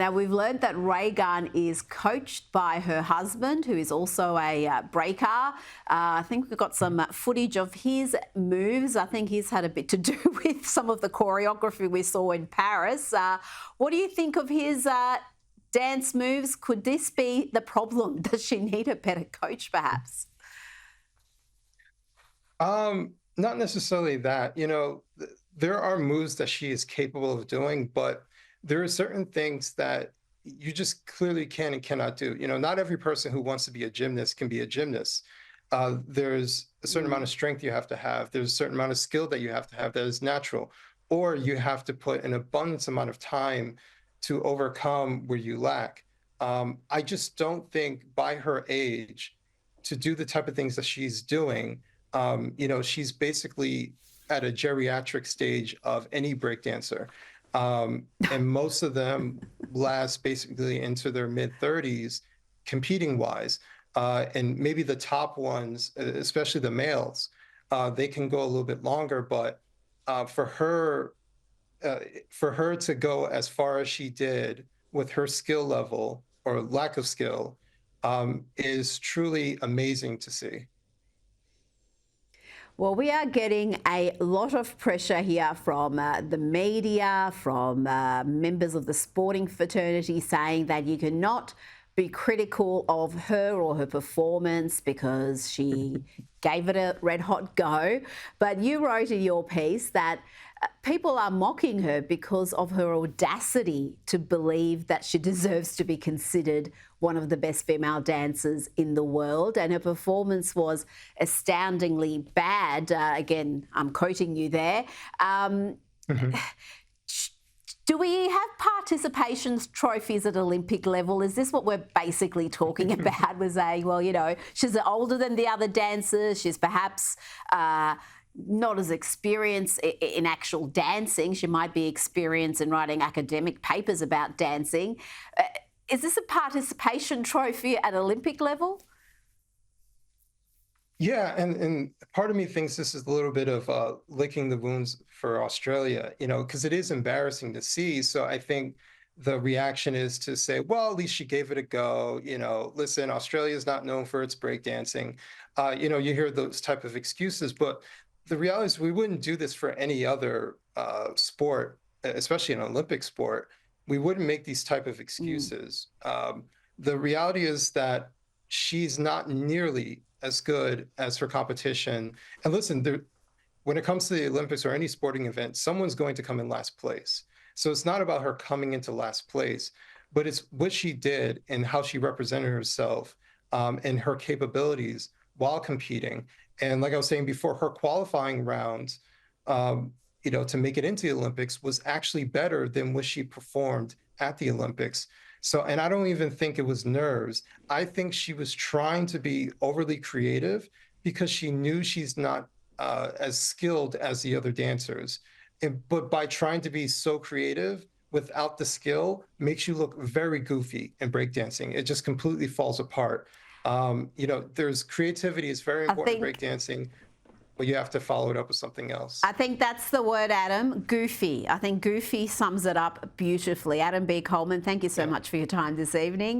Now, we've learned that Raygun is coached by her husband, who is also a breaker. I think we've got some footage of his moves. I think he's had a bit to do with some of the choreography we saw in Paris. What do you think of his dance moves? Could this be the problem? Does she need a better coach, perhaps? Not necessarily that. There are moves that she is capable of doing, but there are certain things that you just clearly can and cannot do. Not every person who wants to be a gymnast can be a gymnast. There's a certain amount of strength you have to have. There's a certain amount of skill that you have to have that is natural, or you have to put an abundance amount of time to overcome where you lack. I just don't think by her age to do the type of things that she's doing, she's basically at a geriatric stage of any breakdancer. And most of them last basically into their mid-30s, competing wise. And maybe the top ones, especially the males, they can go a little bit longer. But for her to go as far as she did with her skill level or lack of skill is truly amazing to see. Well, we are getting a lot of pressure here from the media, from members of the sporting fraternity saying that you cannot be critical of her or her performance because she gave it a red hot go. But you wrote in your piece that people are mocking her because of her audacity to believe that she deserves to be considered one of the best female dancers in the world. And her performance was astoundingly bad. Again, I'm quoting you there. Do we have participations trophies at Olympic level? Is this what we're basically talking about? We're saying, well, she's older than the other dancers. She's perhaps not as experienced in actual dancing. She might be experienced in writing academic papers about dancing. Is this a participation trophy at Olympic level? Yeah, and part of me thinks this is a little bit of licking the wounds for Australia, because it is embarrassing to see. So I think the reaction is to say, well, at least she gave it a go. Listen, Australia is not known for its breakdancing. You hear those type of excuses, but the reality is we wouldn't do this for any other sport, especially an Olympic sport. We wouldn't make these type of excuses. The reality is that she's not nearly as good as her competition. And listen, when it comes to the Olympics or any sporting event, someone's going to come in last place. So it's not about her coming into last place, but it's what she did and how she represented herself and her capabilities while competing. And like I was saying before, her qualifying rounds, to make it into the Olympics was actually better than what she performed at the Olympics. So, and I don't even think it was nerves. I think she was trying to be overly creative because she knew she's not as skilled as the other dancers. But by trying to be so creative without the skill makes you look very goofy in breakdancing. It just completely falls apart. There's creativity is very important in breakdancing, but you have to follow it up with something else. I think that's the word, Adam, goofy. I think goofy sums it up beautifully. Adam B. Coleman, thank you so much for your time this evening.